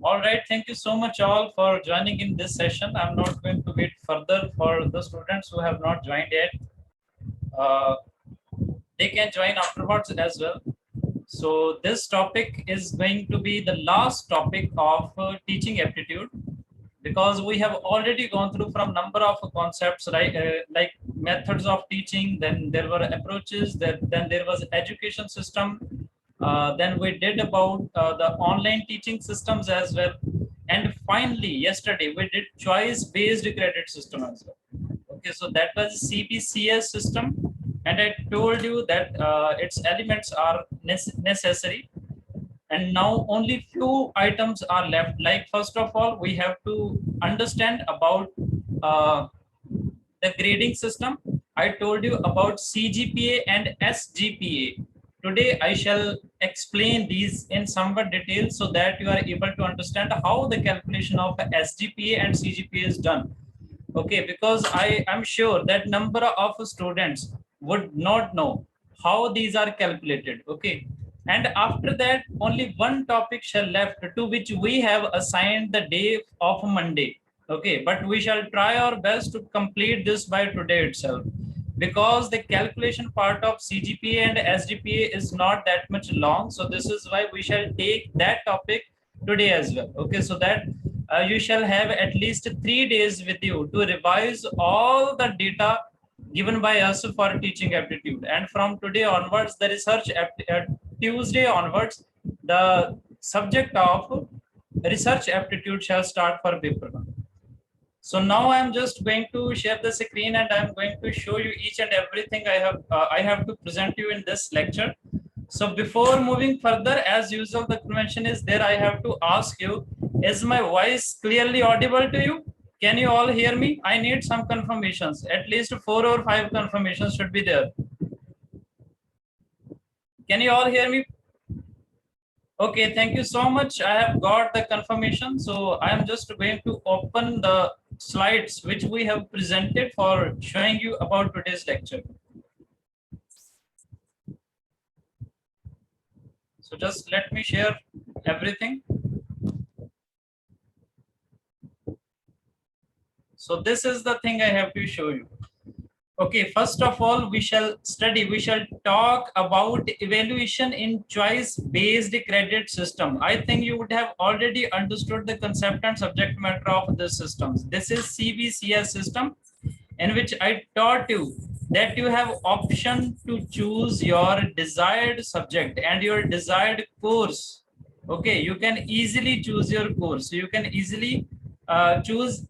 All right, thank you so much all for joining in this session. I'm not going to wait further for the students who have not joined yet. Uh, they can join afterwards as well. So this topic is going to be the last topic of teaching aptitude, because we have already gone through from number of concepts, right? Like methods of teaching, then there were approaches, then there was education system, then we did about the online teaching systems as well, and finally yesterday we did choice based credit system as well. Okay, so that was CBCS system, and I told you that its elements are necessary, and now only few items are left. Like first of all, we have to understand about uh, the grading system. I told you about CGPA and SGPA. Today I shall explain these in somewhat detail so that you are able to understand how the calculation of SGPA and CGPA is done. Okay, because I am sure that number of students would not know how these are calculated. Okay, and after that only one topic shall left, to which we have assigned the day of Monday. Okay, but we shall try our best to complete this by today itself, because the calculation part of CGPA and SGPA is not that much long. So this is why we shall take that topic today as well. Okay, so that you shall have at least 3 days with you to revise all the data given by us for teaching aptitude. And from today onwards, the Tuesday onwards, the subject of research aptitude shall start for paper 1. So now I'm just going to share the screen, and I'm going to show you each and everything I have to present you in this lecture. So before moving further, as usual, the convention is there. I have to ask you, is my voice clearly audible to you? Can you all hear me? I need some confirmations. At least 4 or 5 confirmations should be there. Can you all hear me? Okay, thank you so much. I have got the confirmation. So I am just going to open the slides which we have presented for showing you about today's lecture. So just let me share everything. So this is the thing I have to show you. Okay, first of all, we shall talk about evaluation in choice-based credit system. I think you would have already understood the concept and subject matter of the systems. This is CBCS system, in which I taught you that you have option to choose your desired subject and your desired course. Okay, you can easily choose your course. You can easily choose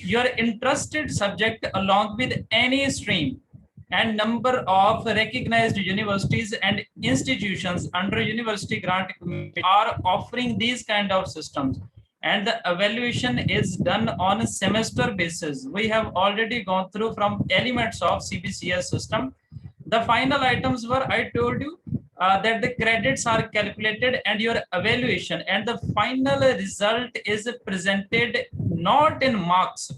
your interested subject along with any stream, and number of recognized universities and institutions under university grant are offering these kind of systems, and the evaluation is done on a semester basis. We have already gone through from elements of CBCS system. The final items were, I told you that the credits are calculated and your evaluation, and the final result is presented not in marks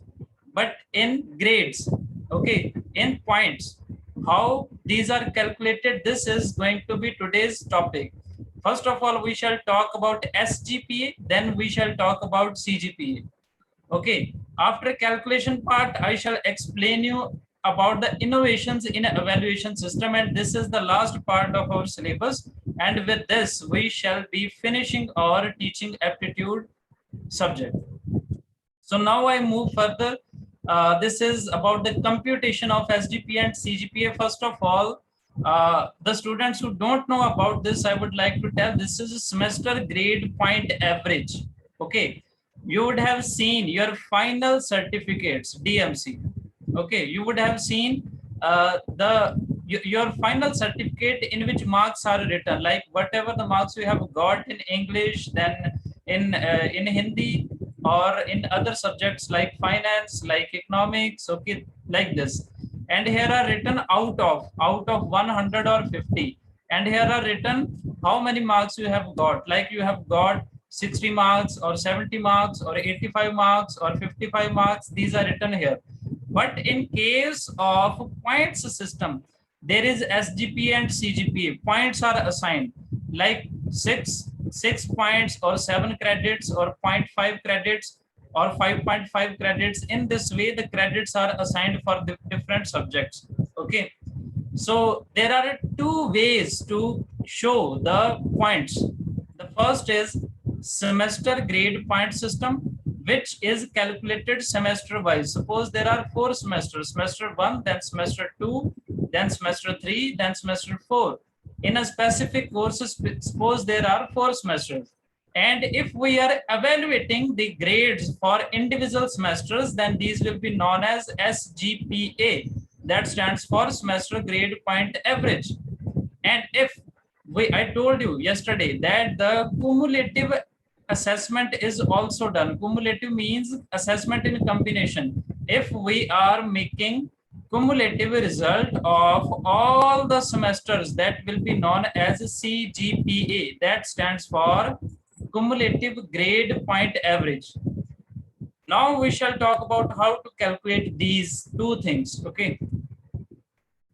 but in grades. Okay, in points. How these are calculated, this is going to be today's topic. First of all, we shall talk about SGPA, then we shall talk about CGPA. Okay, after calculation part, I shall explain you about the innovations in evaluation system, and this is the last part of our syllabus, and with this we shall be finishing our teaching aptitude subject. So now I move further. This is about the computation of SGPA and CGPA. First of all, the students who don't know about this, I would like to tell, this is a semester grade point average. Okay, you would have seen your final certificates, DMC. Okay, you would have seen your final certificate in which marks are written, like whatever the marks you have got in English, then in Hindi, or in other subjects like finance, like economics. Okay, like this. And here are written out of 100 or 50, and here are written how many marks you have got, like you have got 60 marks or 70 marks or 85 marks or 55 marks. These are written here. But in case of points system, there is SGPA and CGPA. Points are assigned. Like 6 points or 7 credits or 0.5 credits or 5.5 credits. In this way, the credits are assigned for the different subjects. Okay. So there are two ways to show the points. The first is semester grade point system, which is calculated semester wise. Suppose there are 4 semesters, semester 1, then semester 2, then semester 3, then semester 4. In a specific course, suppose there are 4 semesters. And if we are evaluating the grades for individual semesters, then these will be known as SGPA. That stands for semester grade point average. And if I told you yesterday that the cumulative assessment is also done. Cumulative means assessment in combination. If we are making cumulative result of all the semesters, that will be known as CGPA. That stands for cumulative grade point average. Now we shall talk about how to calculate these two things. Okay.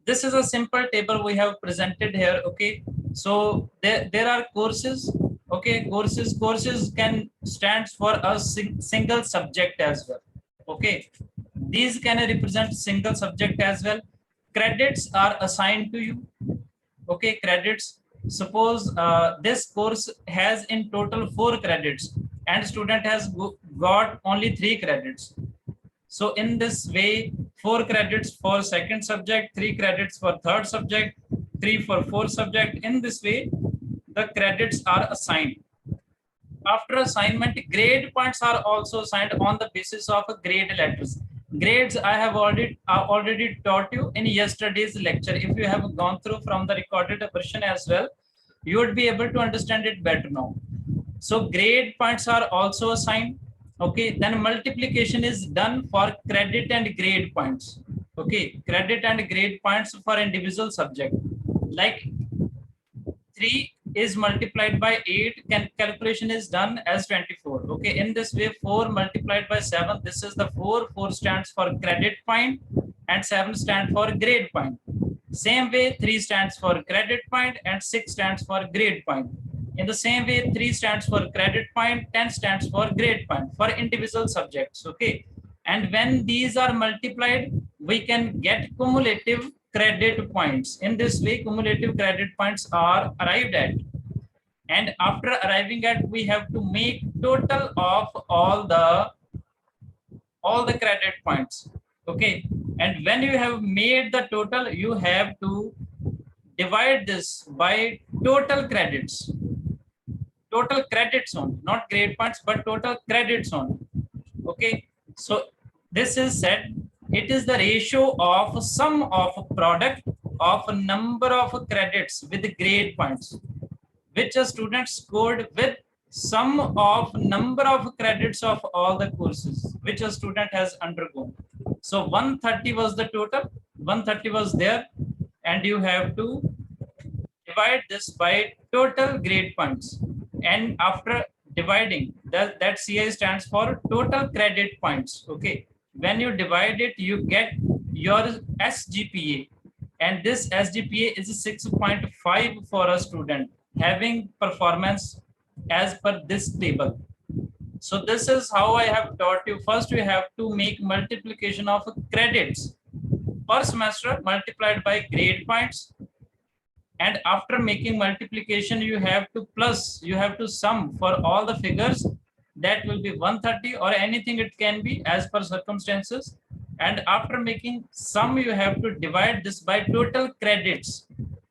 This is a simple table we have presented here. Okay. So there are courses. Okay. Courses can stand for a single subject as well. Okay. These can represent single subject as well. Credits are assigned to you. Okay. Credits. Suppose this course has in total 4 credits and student has got only 3 credits. So in this way, 4 credits for second subject, 3 credits for third subject, 3 for fourth subject. In this way, the credits are assigned. After assignment, grade points are also assigned on the basis of grade letters. Grades I have already taught you in yesterday's lecture. If you have gone through from the recorded version as well, you would be able to understand it better now. So grade points are also assigned. Okay, then multiplication is done for credit and grade points. Okay, credit and grade points for individual subject. Like 3 is multiplied by 8, calculation is done as 24. Okay, in this way, 4 multiplied by 7, this is the 4 stands for credit point and 7 stands for grade point. Same way, 3 stands for credit point and 6 stands for grade point. In the same way, 3 stands for credit point, 10 stands for grade point for individual subjects. Okay. And when these are multiplied, we can get cumulative credit points. In this way, cumulative credit points are arrived at. And after arriving at, we have to make total of all the credit points. Okay. And when you have made the total, you have to divide this by total credits. Total credits on, not grade points, but total credits on. Okay. So this is said, it is the ratio of sum of product of a number of credits with grade points, which a student scored with sum of number of credits of all the courses which a student has undergone. So 130 was the total, 130 was there, and you have to divide this by total grade points. And after dividing, that CI stands for total credit points. Okay. When you divide it, you get your SGPA. And this SGPA is 6.5 for a student having performance as per this table. So this is how I have taught you. First, you have to make multiplication of credits per semester multiplied by grade points. And after making multiplication, you have to sum for all the figures. That will be 130 or anything it can be as per circumstances. And after making sum, you have to divide this by total credits.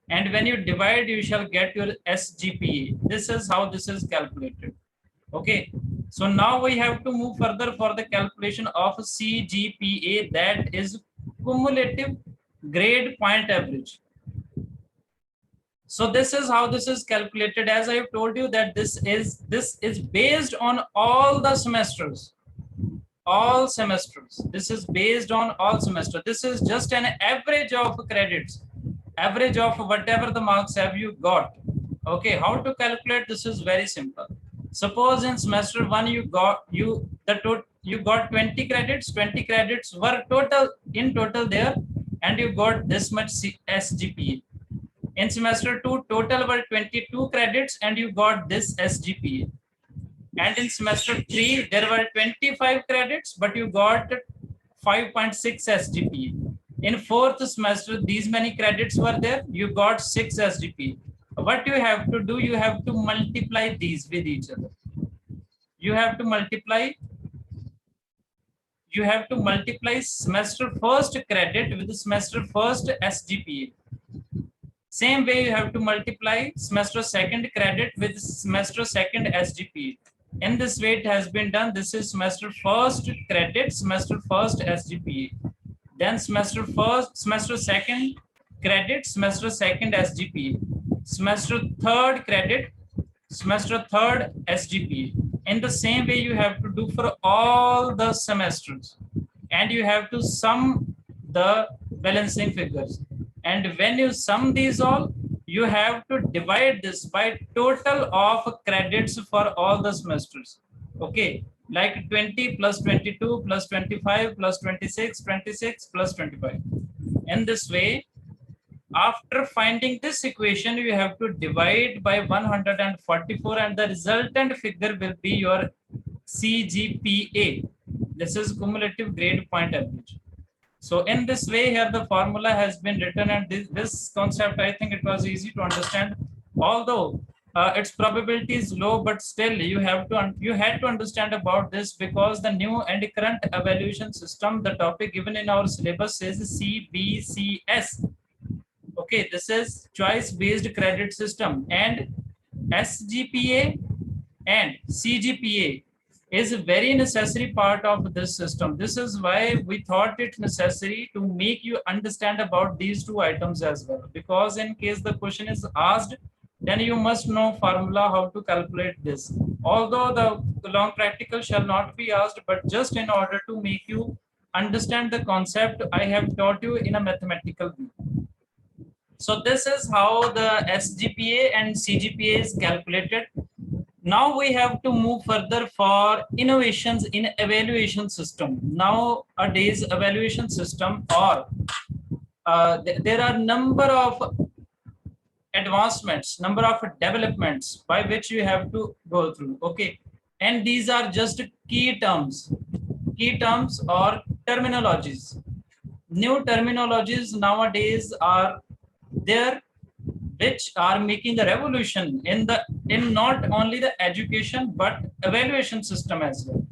And when you divide, you shall get your SGPA. This is how this is calculated. Okay. So now we have to move further for the calculation of CGPA, that is cumulative grade point average. So this is how this is calculated. As I have told you that this is based on all the semesters, all semesters. This is based on all semesters. This is just an average of credits, average of whatever the marks have you got. Okay, how to calculate this is very simple. Suppose in semester 1 you got 20 credits. 20 credits were in total there, and you got this much SGPA. In semester 2, total were 22 credits and you got this SGPA. And in semester 3, there were 25 credits, but you got 5.6 SGPA. In fourth semester, these many credits were there, you got 6 SGPA. What you have to do, you have to multiply these with each other. You have to multiply semester first credit with semester first SGPA. Same way you have to multiply semester second credit with semester second SGPA. In this way it has been done. This is semester first credit, semester first SGPA. Then semester second credit, semester second SGPA. Semester third credit, semester third SGPA. In the same way you have to do for all the semesters, and you have to sum the balancing figures. And when you sum these all, you have to divide this by total of credits for all the semesters. Okay, like 20 plus 22 plus 25 plus 26, 26 plus 25. In this way, after finding this equation, you have to divide by 144 and the resultant figure will be your CGPA. This is cumulative grade point average. So in this way here the formula has been written, and this concept, I think it was easy to understand. Although its probability is low, but still you had to understand about this, because the new and current evaluation system, the topic given in our syllabus is CBCS. Okay, this is choice based credit system, and SGPA and CGPA is a very necessary part of this system. This is why we thought it necessary to make you understand about these two items as well, because in case the question is asked, then you must know formula how to calculate this. Although the long practical shall not be asked, but just in order to make you understand the concept, I have taught you in a mathematical way. So this is how the SGPA and CGPA is calculated. Now we have to move further for innovations in evaluation system. Nowadays evaluation system, or there are number of advancements, number of developments by which you have to go through. Okay, and these are just key terms or terminologies. New terminologies nowadays are there, which are making a revolution in not only the education but evaluation system as well.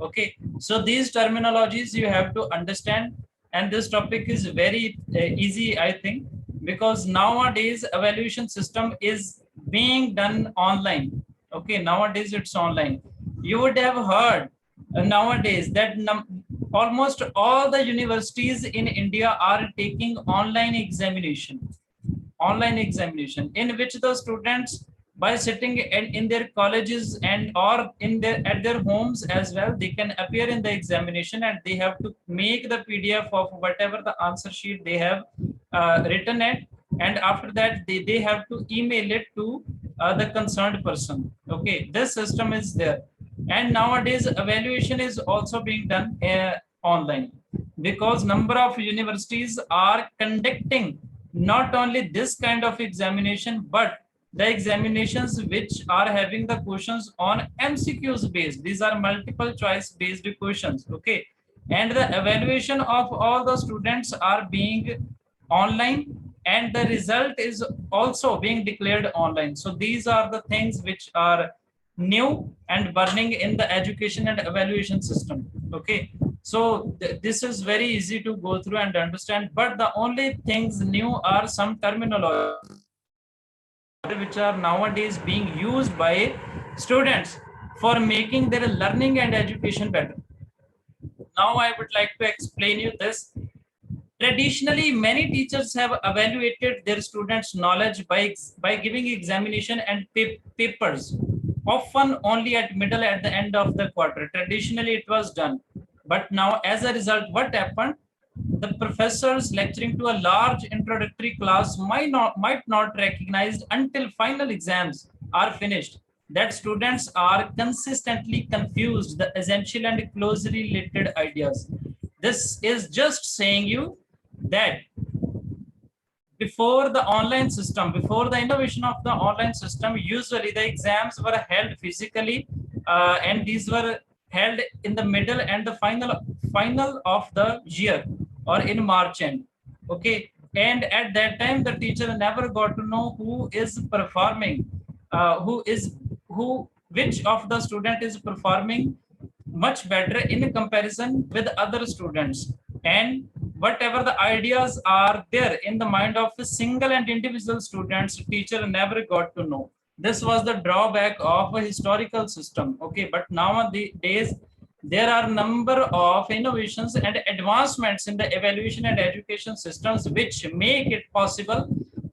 Okay, so these terminologies you have to understand, and this topic is very easy, I think, because nowadays evaluation system is being done online. Okay, nowadays it's online. You would have heard nowadays that almost all the universities in India are taking online examination, in which the students, by sitting in their colleges and or at their homes as well, they can appear in the examination, and they have to make the PDF of whatever the answer sheet they have written it, and after that they have to email it to the concerned person. Okay, this system is there, and nowadays evaluation is also being done online, because number of universities are conducting not only this kind of examination, but the examinations which are having the questions on MCQs based. These are multiple choice based questions. Okay, and the evaluation of all the students are being online, and the result is also being declared online. So these are the things which are new and burning in the education and evaluation system. Okay, so this is very easy to go through and understand, but the only things new are some terminology which are nowadays being used by students for making their learning and education better. Now I would like to explain you this. Traditionally, many teachers have evaluated their students' knowledge by giving examination and papers, often only at the end of the quarter. Traditionally, it was done. But now, as a result, what happened? The professors lecturing to a large introductory class might not recognize until final exams are finished that students are consistently confused the essential and closely related ideas. This is just saying you that before the online system, before the innovation of the online system, usually the exams were held physically, and these were held in the middle and the final of the year or in March end. Okay, and at that time the teacher never got to know who is performing, who which of the student is performing much better in comparison with other students, and whatever the ideas are there in the mind of a single and individual students, teacher never got to know. This was the drawback of a historical system. Okay, but nowadays there are number of innovations and advancements in the evaluation and education systems which make it possible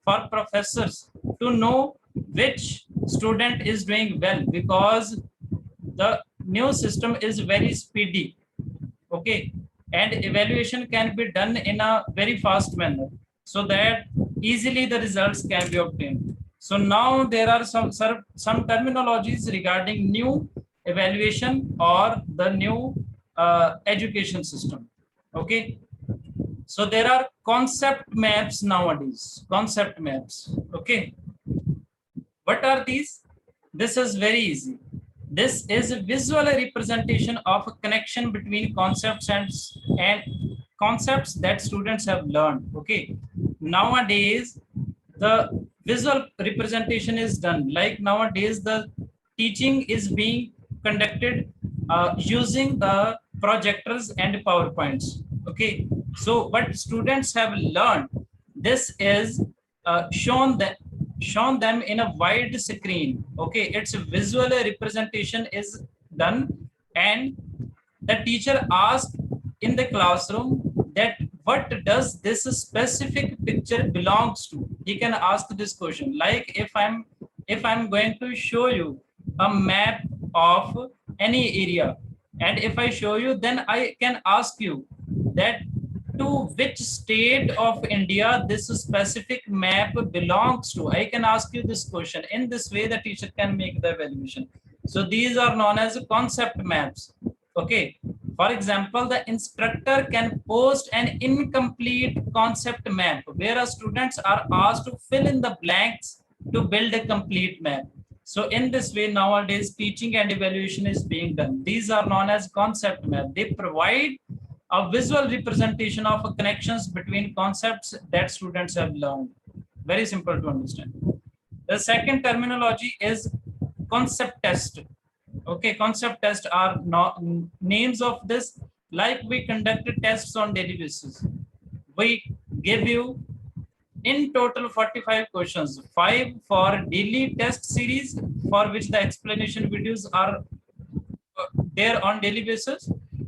for professors to know which student is doing well, because the new system is very speedy. Okay, and evaluation can be done in a very fast manner, so that easily the results can be obtained. So now there are some terminologies regarding new evaluation or the new education system. Okay, so there are concept maps nowadays. Concept maps. Okay, what are these? This is very easy. This is a visual representation of a connection between concepts and concepts that students have learned. Okay. Nowadays, the visual representation is done. Like nowadays, the teaching is being conducted using the projectors and PowerPoints. Okay. So what students have learned, this is shown them in a wide screen. Okay, its visual representation is done, and the teacher asks in the classroom that what does this specific picture belongs to. He can ask this question, like if I'm going to show you a map of any area, and if I show you, then I can ask you that to which state of India this specific map belongs to. I can ask you this question. In this way, the teacher can make the evaluation. So these are known as concept maps. Okay. For example, the instructor can post an incomplete concept map where students are asked to fill in the blanks to build a complete map. So in this way, nowadays, teaching and evaluation is being done. These are known as concept map. They provide a visual representation of connections between concepts that students have learned. Very simple to understand. The second terminology is concept test. Okay, concept tests are not names of this. Like we conducted tests on daily basis. We give you in total 45 questions, 5 for daily test series, for which the explanation videos are there on daily basis,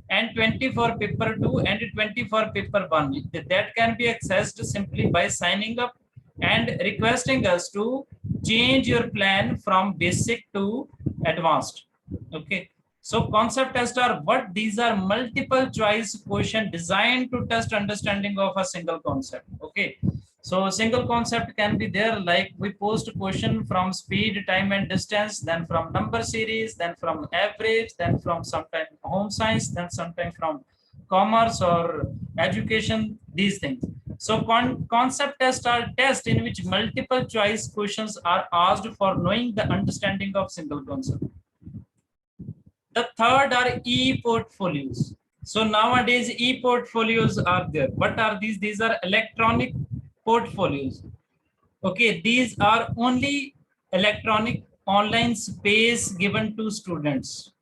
and 20 for paper 2 and 20 for paper 1. That can be accessed simply by signing up and requesting us to change your plan from basic to advanced. Okay, so concept tests are what? These are multiple choice question designed to test understanding of a single concept. Okay, so a single concept can be there, like we post a question from speed, time and distance, then from number series, then from average, then from sometime home science, then sometime from commerce or education, these things. So concept tests are tests in which multiple choice questions are asked for knowing the understanding of single concept. The third are e-portfolios. So nowadays e-portfolios are there. What are these? These are electronic portfolios. Okay, these are only electronic online space given to students.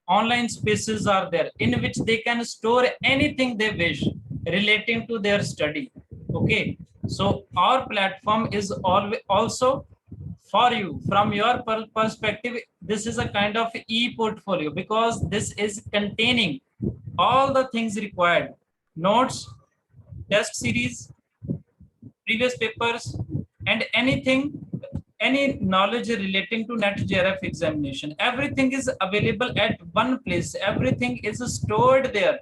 Online spaces are there in which they can store anything they wish relating to their study. Okay, so our platform is also for you. From your perspective, this is a kind of e-portfolio, because this is containing all the things required: notes, test series, previous papers, and any knowledge relating to NET JRF examination. Everything is available at one place. Everything is stored there.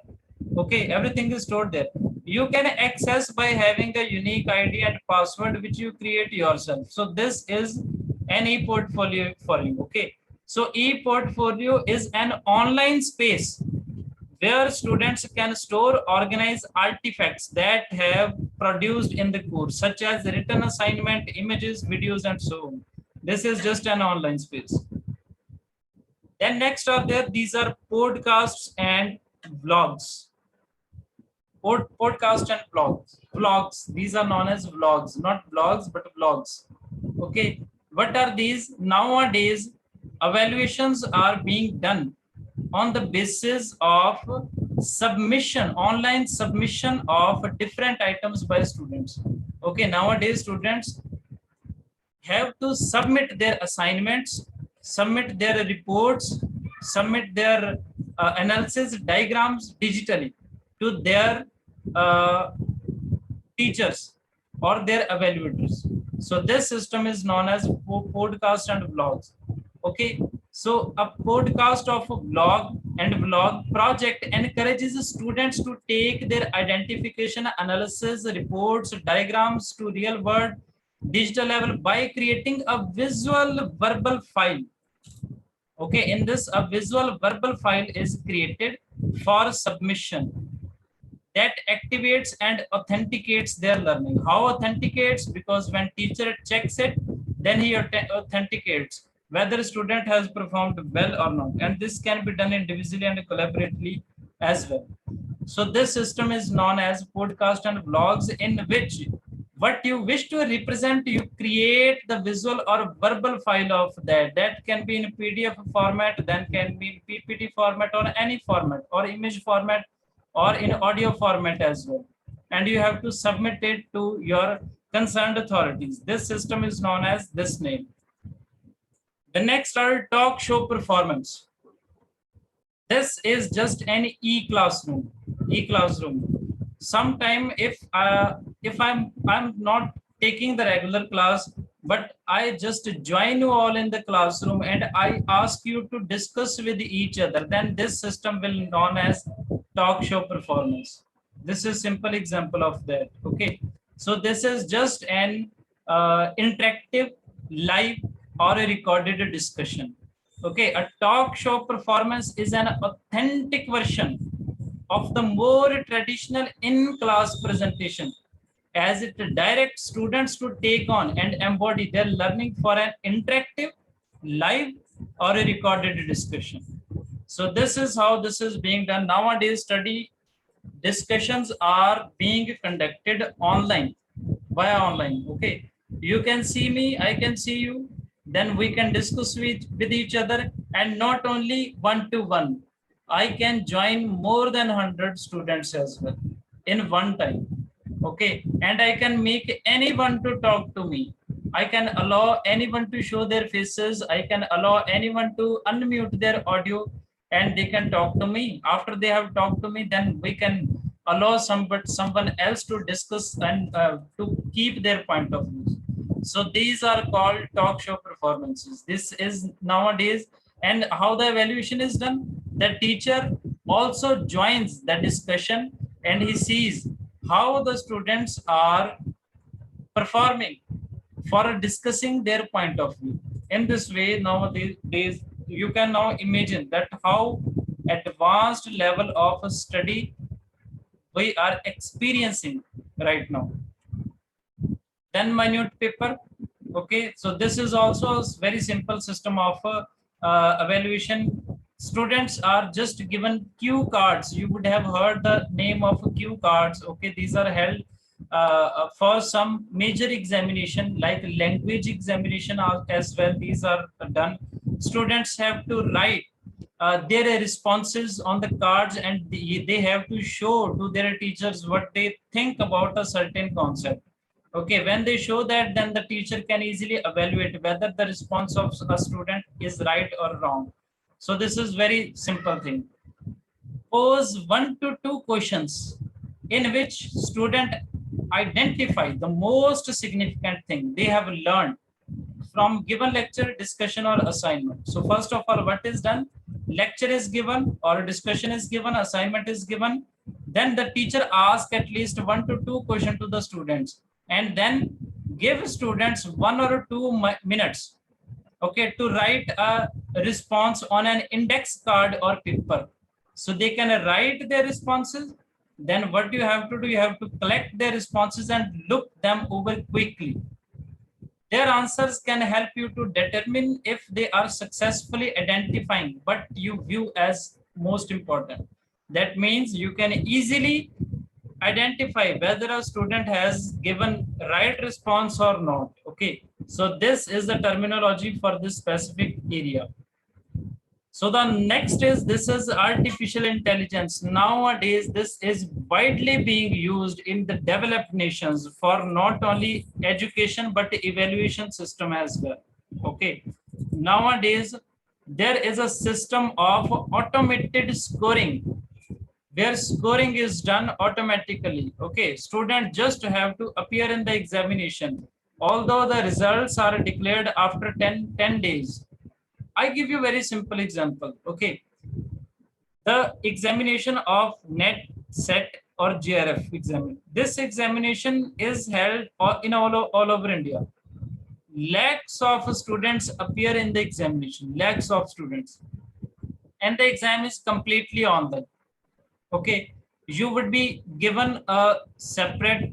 Okay, everything is stored there. You can access by having a unique ID and password which you create yourself. So this is an e-portfolio for you. Okay, so e-portfolio is an online space where students can store, organize artifacts that have produced in the course, such as written assignment, images, videos, and so on. This is just an online space. Then next are there, these are podcasts and vlogs. Podcast and vlogs. These are known as vlogs, not blogs, but vlogs. Okay. What are these? Nowadays, evaluations are being done on the basis of submission, online submission of different items by students. Okay. Nowadays, students have to submit their assignments, submit their reports, submit their analysis diagrams digitally to their teachers or their evaluators. So this system is known as podcast and vlogs. Okay, so a podcast of a blog and vlog project encourages students to take their identification, analysis, reports, diagrams to real world digital level by creating a visual verbal file. Okay, in this, a visual verbal file is created for submission that activates and authenticates their learning. How authenticates? Because when teacher checks it, then he authenticates whether student has performed well or not. And this can be done individually and collaboratively as well. So this system is known as podcast and vlogs, in which what you wish to represent, you create the visual or verbal file of that. That can be in PDF format, then can be in PPT format or any format, or image format, or in audio format as well. And you have to submit it to your concerned authorities. This system is known as this name. The next are talk show performance. This is just an e-classroom. Sometime if I'm not taking the regular class, but I just join you all in the classroom and I ask you to discuss with each other, then this system will be known as talk show performance. This is simple example of that. Okay, so this is just an interactive, live, or a recorded discussion. Okay, a talk show performance is an authentic version of the more traditional in-class presentation, as it directs students to take on and embody their learning for an interactive, live, or a recorded discussion. So this is how this is being done. Nowadays, study discussions are being conducted online, via online. Okay, you can see me, I can see you, then we can discuss with each other, and not only one-to-one. I can join more than 100 students as well in one time. Okay, and I can make anyone to talk to me. I can allow anyone to show their faces. I can allow anyone to unmute their audio and they can talk to me. After they have talked to me, then we can allow someone else to discuss and to keep their point of view. So these are called talk show performances. This is nowadays. And how the evaluation is done, the teacher also joins the discussion and he sees how the students are performing for discussing their point of view. In this way, nowadays, you can now imagine that how advanced level of study we are experiencing right now. Then minute paper. Okay, so this is also a very simple system of evaluation. Students are just given cue cards. You would have heard the name of cue cards. Okay, these are held for some major examination like language examination as well. These are done. Students have to write their responses on the cards, and they have to show to their teachers what they think about a certain concept. Okay, when they show that, then the teacher can easily evaluate whether the response of a student is right or wrong. So this is very simple thing. Pose 1 to 2 questions in which student identify the most significant thing they have learned from given lecture, discussion, or assignment. So first of all, what is done? Lecture is given or discussion is given, assignment is given. Then the teacher asks at least 1 to 2 questions to the students, and then give students 1 or 2 minutes, okay, to write a response on an index card or paper. So they can write their responses. Then what you have to do, you have to collect their responses and look them over quickly. Their answers can help you to determine if they are successfully identifying what you view as most important. That means you can easily identify whether a student has given right response or not. Okay, so this is the terminology for this specific area. So the next is, this is artificial intelligence. Nowadays, this is widely being used in the developed nations for not only education but evaluation system as well. Okay. Nowadays, there is a system of automated scoring where scoring is done automatically. Okay. Student just have to appear in the examination. Although the results are declared after 10 days. I give you a very simple example. Okay, the examination of NET, SET, or GRF exam. This examination is held in all over India. Lakhs of students appear in the examination. Lakhs of students, and the exam is completely online. Okay, you would be given a separate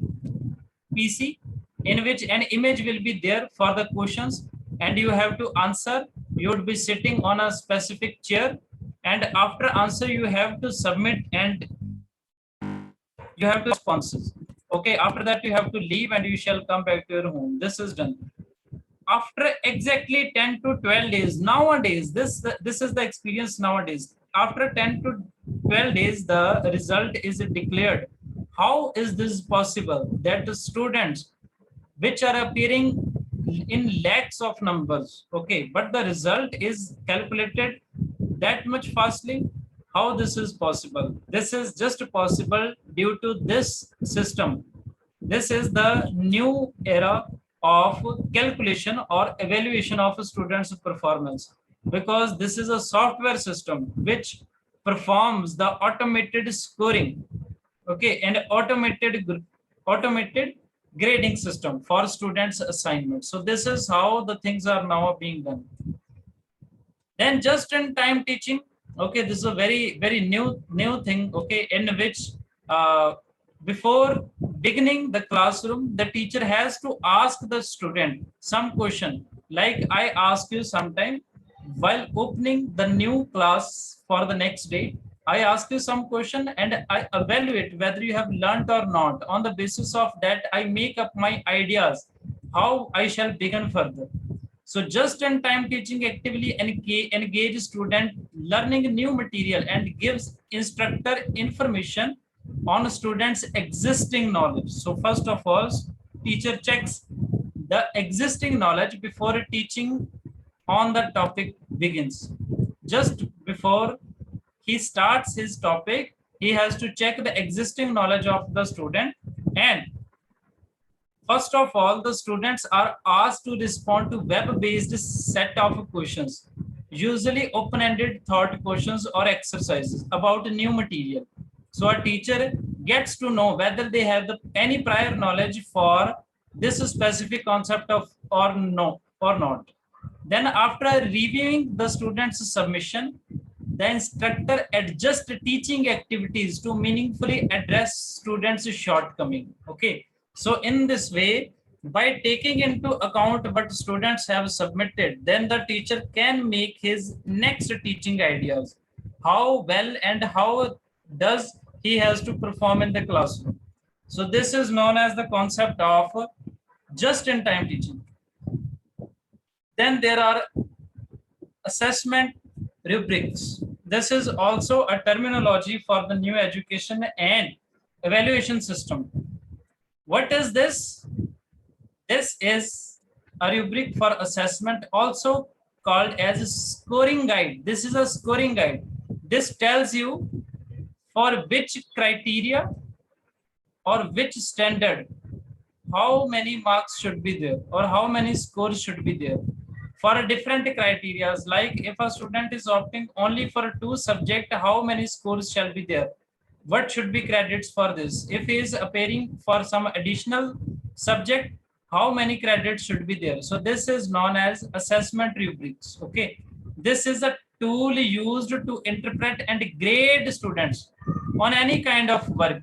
PC in which an image will be there for the questions, and you have to answer. You would be sitting on a specific chair, and after answer you have to submit, and you have to responses. Okay, after that you have to leave and you shall come back to your home. This is done after exactly 10 to 12 days. Nowadays, this is the experience nowadays. After 10 to 12 days, the result is declared. How is this possible that the students which are appearing in lakhs of numbers, okay, but the result is calculated that much fastly? How this is possible? This is just possible due to this system. This is the new era of calculation or evaluation of a student's performance, because this is a software system which performs the automated scoring, okay, and automated grading system for students assignments. So this is how the things are now being done. Then just in time teaching, okay, this is a very new thing, okay, in which before beginning the classroom, the teacher has to ask the student some question. Like I ask you sometime while opening the new class for the next day, I ask you some question and I evaluate whether you have learned or not. On the basis of that, I make up my ideas how I shall begin further. So just in time teaching actively engage student learning new material and gives instructor information on students existing knowledge. So first of all, teacher checks the existing knowledge before teaching on the topic begins. Just before he starts his topic, he has to check the existing knowledge of the student. And first of all, the students are asked to respond to web-based set of questions, usually open-ended thought questions or exercises about new material. So a teacher gets to know whether they have any prior knowledge for this specific concept of or not. Then after reviewing the student's submission, the instructor adjusts teaching activities to meaningfully address students' shortcoming. Okay. So in this way, by taking into account what students have submitted, then the teacher can make his next teaching ideas. How well and how does he has to perform in the classroom. So this is known as the concept of just-in-time teaching. Then there are assessment rubrics. This is also a terminology for the new education and evaluation system. What is this? This is a rubric for assessment, also called as a scoring guide. This is a scoring guide. This tells you for which criteria or which standard, how many marks should be there or how many scores should be there. For different criteria, like if a student is opting only for 2 subjects, how many scores shall be there? What should be credits for this? If he is appearing for some additional subject, how many credits should be there? So this is known as assessment rubrics. Okay, this is a tool used to interpret and grade students on any kind of work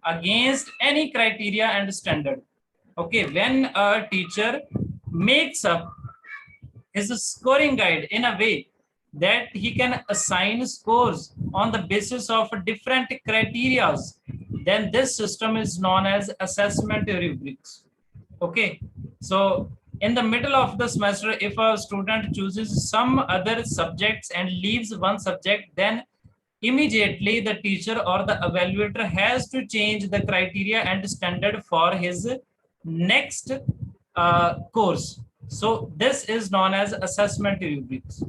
against any criteria and standard. Okay, when a teacher makes up his scoring guide in a way that he can assign scores on the basis of different criteria, then this system is known as assessment rubrics. Okay, so in the middle of the semester, if a student chooses some other subjects and leaves one subject, then immediately the teacher or the evaluator has to change the criteria and standard for his next course. So this is known as assessment rubrics.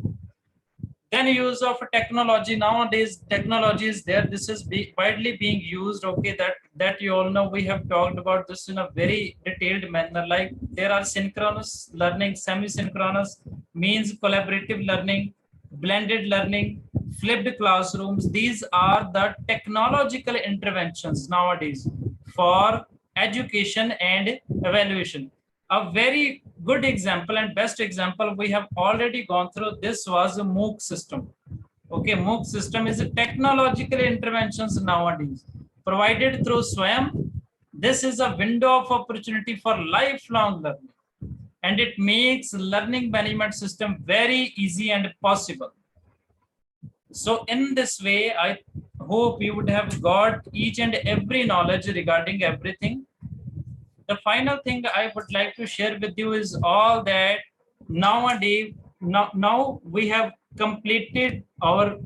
Then use of technology. Nowadays technology is there. This is widely being used. Okay, that you all know. We have talked about this in a very detailed manner. Like there are synchronous learning, semi-synchronous, means collaborative learning, blended learning, flipped classrooms. These are the technological interventions nowadays for education and evaluation. A very good example and best example we have already gone through, this was a MOOC system. Okay, MOOC system is a technological interventions nowadays provided through SWAYAM. This is a window of opportunity for lifelong learning, and it makes learning management system very easy and possible. So in this way, I hope you would have got each and every knowledge regarding everything. The final thing I would like to share with you is all that nowadays, now we have completed our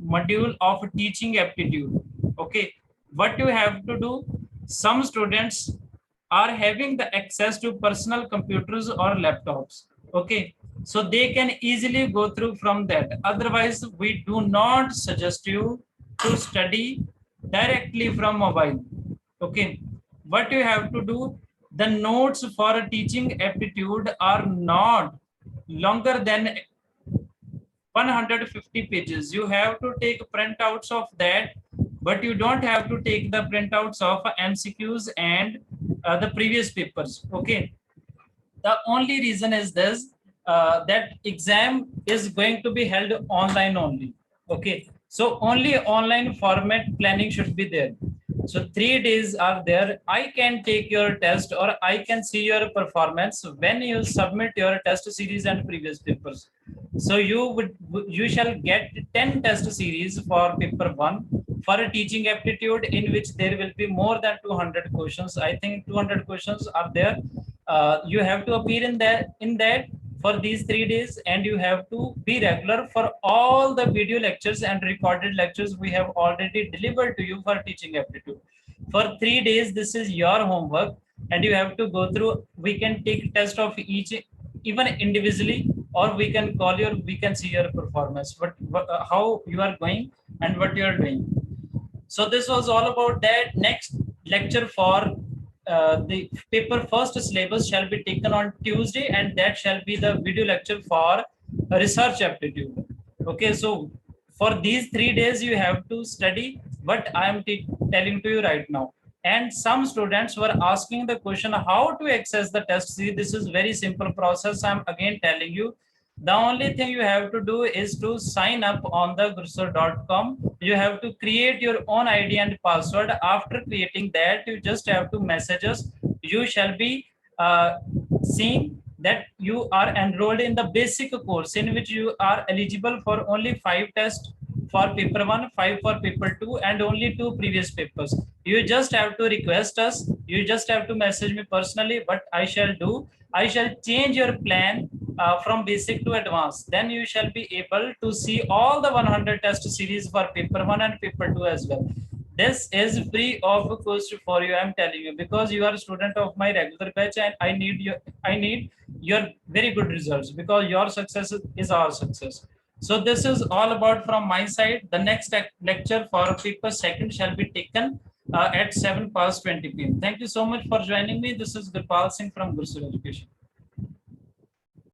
module of teaching aptitude. Okay, what you have to do, some students are having the access to personal computers or laptops. Okay, so they can easily go through from that. Otherwise, we do not suggest you to study directly from mobile. Okay, what you have to do, the notes for teaching aptitude are not longer than 150 pages. You have to take printouts of that, but you don't have to take the printouts of MCQs and the previous papers. Okay, the only reason is this, that exam is going to be held online only. Okay, so only online format planning should be there. So 3 days are there. I can take your test or I can see your performance when you submit your test series and previous papers. So you shall get 10 test series for paper 1 for a teaching aptitude, in which there will be more than 200 questions. I think 200 questions are there. You have to appear in that for these 3 days, and you have to be regular for all the video lectures and recorded lectures we have already delivered to you for teaching aptitude. For 3 days, this is your homework, and you have to go through. We can take test of each, even individually, or we can call your, we can see your performance, how you are going and what you are doing. So this was all about that. Next lecture for the paper first syllabus shall be taken on Tuesday, and that shall be the video lecture for research aptitude. Okay, so for these 3 days you have to study what I am telling to you right now. And some students were asking the question how to access the test. See, this is very simple process. I'm again telling you. The only thing you have to do is to sign up on the gursur.com. You have to create your own ID and password. After creating that, you just have to message us. You shall be seeing that you are enrolled in the basic course, in which you are eligible for only 5 tests for paper 1, 5 for paper 2, and only 2 previous papers. You just have to request us. You just have to message me personally. What I shall do, I shall change your plan from basic to advanced. Then you shall be able to see all the 100 test series for paper 1 and paper 2 as well. This is free of cost for you, I'm telling you, because you are a student of my regular batch, and I need your very good results, because your success is our success. So this is all about from my side. The next lecture for paper second shall be taken at 7 past 20 p.m. Thank you so much for joining me. This is Gurpal Singh from Gursur Education.